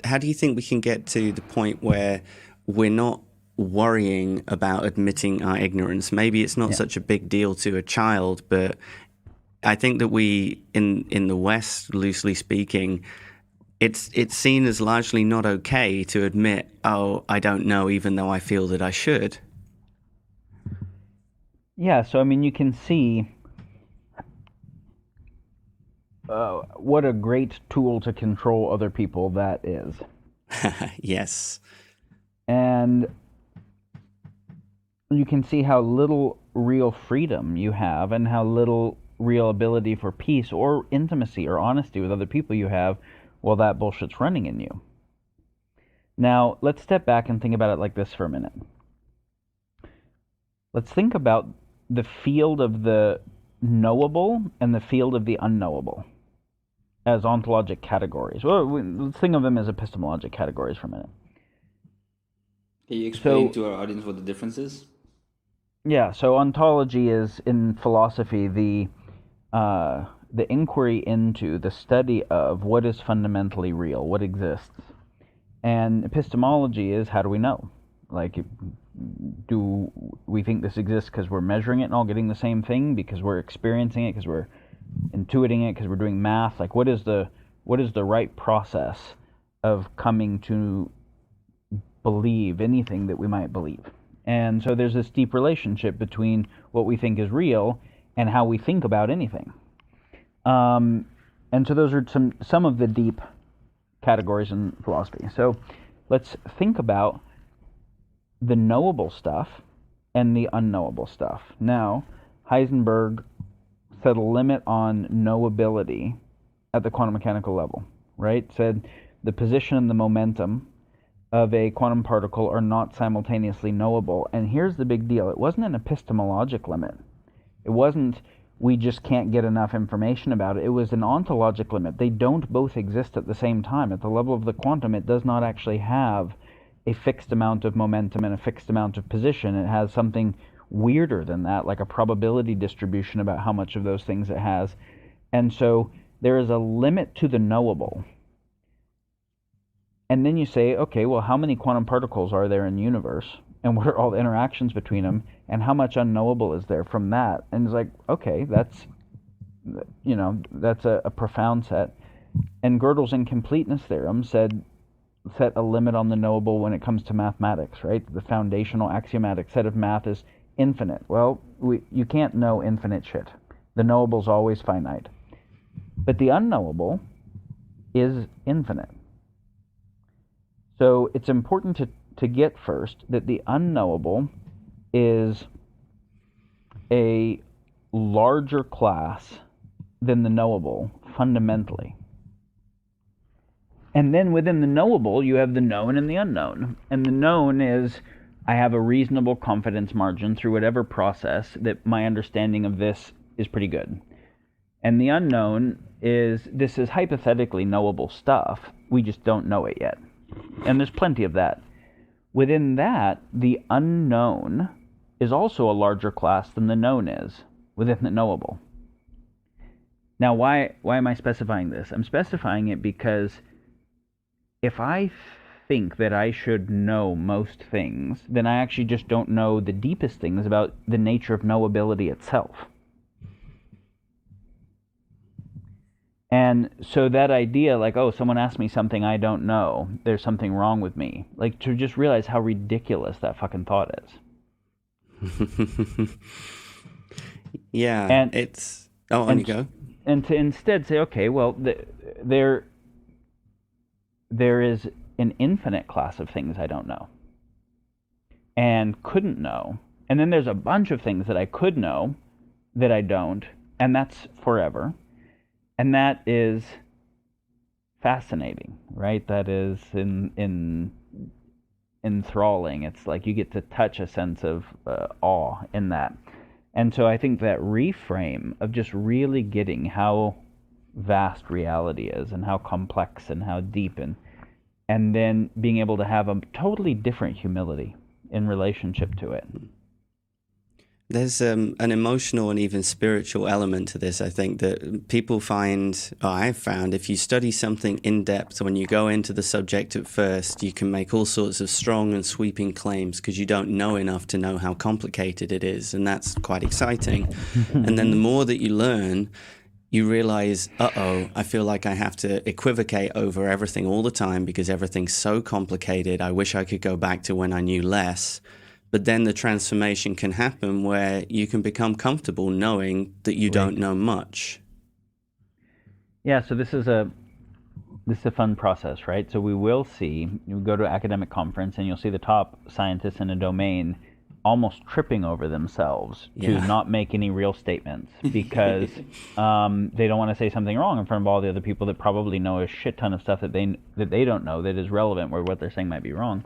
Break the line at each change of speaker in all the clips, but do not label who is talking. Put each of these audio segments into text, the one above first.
how do you think we can get to the point where we're not worrying about admitting our ignorance? Maybe it's not
Yeah.
such a big deal to a child, but I think that we in the West, loosely speaking, it's seen as largely not okay to admit, oh, I don't know, even though I feel that I should.
Yeah, so I mean, you can see what a great tool to control other people that is.
Yes.
And you can see how little real freedom you have and how little real ability for peace or intimacy or honesty with other people you have while that bullshit's running in you. Now, let's step back and think about it like this for a minute. Let's think about the field of the knowable and the field of the unknowable as ontologic categories. Well, let's think of them as epistemologic categories for a minute.
Can you explain
So,
to our audience what the difference is?
yeah, so ontology is in philosophy the inquiry into the study of what is fundamentally real, what exists. And epistemology is how do we know? Like, do we think this exists because we're measuring it and all getting the same thing, because we're experiencing it, because we're intuiting it, because we're doing math? Like, what is the right process of coming to believe anything that we might believe? And so there's this deep relationship between what we think is real and how we think about anything. And so those are some of the deep categories in philosophy. So let's think about the knowable stuff and the unknowable stuff. Now, Heisenberg set a limit on knowability at the quantum mechanical level, right? Said the position and the momentum of a quantum particle are not simultaneously knowable. And here's the big deal. It wasn't an epistemologic limit. It wasn't we just can't get enough information about it. It was an ontologic limit. They don't both exist at the same time. At the level of the quantum, it does not actually have a fixed amount of momentum and a fixed amount of position. It has something weirder than that, like a probability distribution about how much of those things it has. And so there is a limit to the knowable. And then you say, okay, well, how many quantum particles are there in the universe? And what are all the interactions between them? And how much unknowable is there from that? And it's like, okay, that's a profound set. And Gödel's incompleteness theorem set a limit on the knowable when it comes to mathematics, right? The foundational axiomatic set of math is infinite. Well, you can't know infinite shit. The knowable is always finite. But the unknowable is infinite. So it's important to get first that the unknowable is a larger class than the knowable fundamentally. And then within the knowable, you have the known and the unknown. And the known is I have a reasonable confidence margin through whatever process that my understanding of this is pretty good. And the unknown is this is hypothetically knowable stuff. We just don't know it yet. And there's plenty of that. Within that, the unknown is also a larger class than the known is within the knowable. Now, why am I specifying this? I'm specifying it because if I think that I should know most things, then I actually just don't know the deepest things about the nature of knowability itself. And so that idea, like, oh, someone asked me something I don't know, there's something wrong with me, like, to just realize how ridiculous that fucking thought
is. Yeah,
and
it's... Oh, on you go.
And to instead say, okay, well, there is an infinite class of things I don't know and couldn't know. And then there's a bunch of things that I could know that I don't, and that's forever. And that is fascinating, right? That is enthralling. It's like you get to touch a sense of awe in that. And so I think that reframe of just really getting how vast reality is and how complex and how deep, and then being able to have a totally different humility in relationship to it.
There's an emotional and even spiritual element to this. I think that people find, or I've found, if you study something in depth, when you go into the subject at first, you can make all sorts of strong and sweeping claims because you don't know enough to know how complicated it is. And that's quite exciting. And then the more that you learn, you realize, uh-oh, I feel like I have to equivocate over everything all the time because everything's so complicated. I wish I could go back to when I knew less. But then the transformation can happen where you can become comfortable knowing that you don't know much.
Yeah, so this is a fun process, right? So we will see, you go to an academic conference and you'll see the top scientists in a domain almost tripping over themselves to not make any real statements because they don't want to say something wrong in front of all the other people that probably know a shit ton of stuff that they don't know that is relevant where what they're saying might be wrong.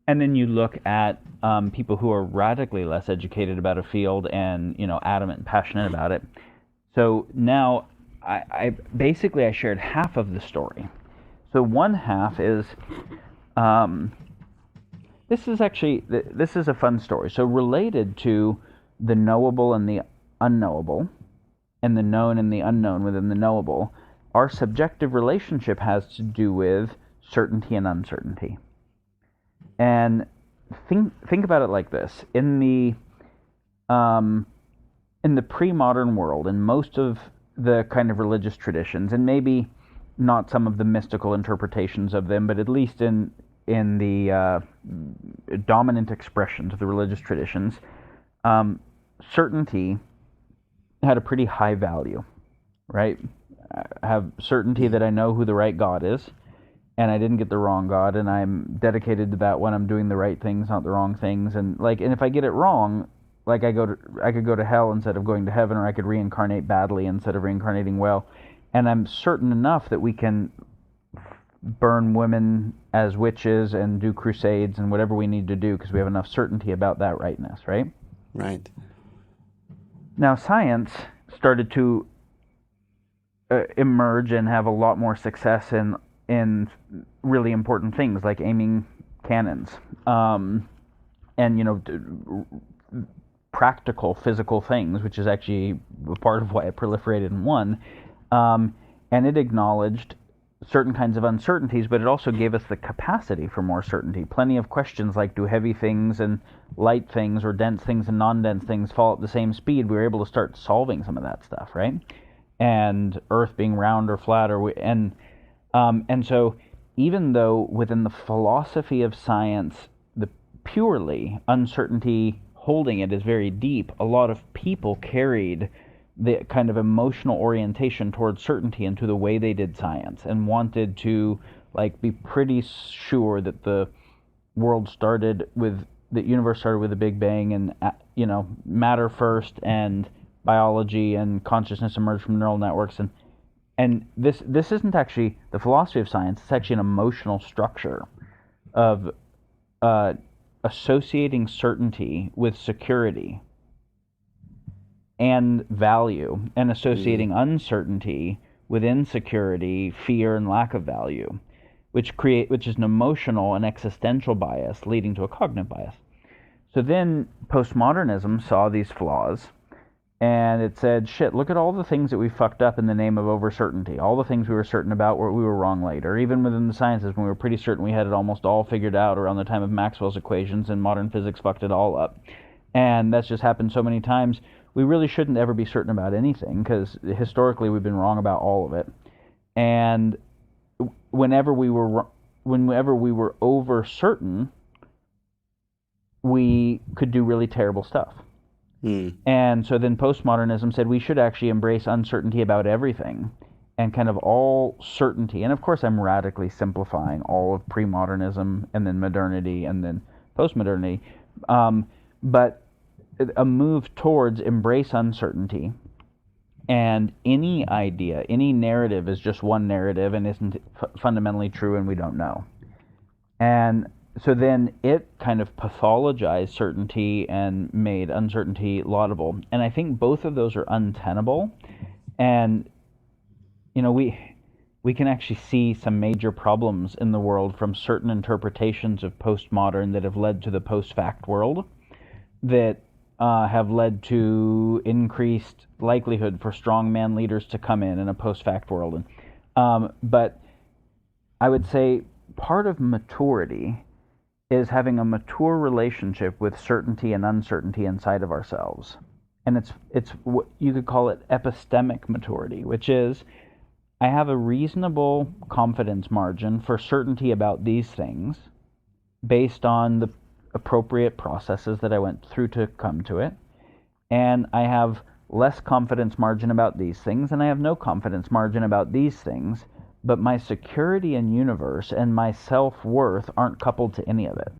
And then you look at people who are radically less educated about a field and, adamant and passionate about it. So now I basically shared half of the story. So one half is, this is a fun story. So related to the knowable and the unknowable, and the known and the unknown within the knowable, our subjective relationship has to do with certainty and uncertainty. And think about it like this: in the pre-modern world, in most of the kind of religious traditions, and maybe not some of the mystical interpretations of them, but at least in the dominant expressions of the religious traditions, certainty had a pretty high value, right? I have certainty that I know who the right God is, and I didn't get the wrong God, and I'm dedicated to that when I'm doing the right things, not the wrong things. And if I get it wrong, I could go to hell instead of going to heaven, or I could reincarnate badly instead of reincarnating well. And I'm certain enough that we can burn women as witches and do crusades and whatever we need to do because we have enough certainty about that rightness, right?
Right.
Now, science started to emerge and have a lot more success in really important things like aiming cannons, and practical physical things, which is actually part of why it proliferated and won. And it acknowledged certain kinds of uncertainties, but it also gave us the capacity for more certainty. Plenty of questions like, do heavy things and light things or dense things and non-dense things fall at the same speed? We were able to start solving some of that stuff, right? And Earth being round or flat, and so even though within the philosophy of science, the purely uncertainty holding it is very deep, a lot of people carried the kind of emotional orientation towards certainty into the way they did science and wanted to be pretty sure that the universe started with the Big Bang, and matter first, and biology and consciousness emerged from neural networks, and this isn't actually the philosophy of science. It's actually an emotional structure of associating certainty with security and value, and associating uncertainty with insecurity, fear, and lack of value, which is an emotional and existential bias leading to a cognitive bias. So then postmodernism saw these flaws, and it said, shit, look at all the things that we fucked up in the name of over-certainty. All the things we were certain about we were wrong later. Even within the sciences, when we were pretty certain we had it almost all figured out around the time of Maxwell's equations, and modern physics fucked it all up. And that's just happened so many times. We really shouldn't ever be certain about anything, because historically we've been wrong about all of it. And whenever we were over certain, we could do really terrible stuff. And so then postmodernism said we should actually embrace uncertainty about everything, and kind of all certainty. And of course I'm radically simplifying all of pre-modernism and then modernity and then postmodernity, but a move towards embrace uncertainty, and any idea, any narrative is just one narrative and isn't fundamentally true, and we don't know. And so then it kind of pathologized certainty and made uncertainty laudable. And I think both of those are untenable. And, we can actually see some major problems in the world from certain interpretations of postmodern that have led to the post-fact world that have led to increased likelihood for strongman leaders to come in a post-fact world. But I would say part of maturity is having a mature relationship with certainty and uncertainty inside of ourselves. And it's what you could call it epistemic maturity, which is I have a reasonable confidence margin for certainty about these things based on the appropriate processes that I went through to come to it. And I have less confidence margin about these things, and I have no confidence margin about these things, but my security in universe and my self-worth aren't coupled to any of it.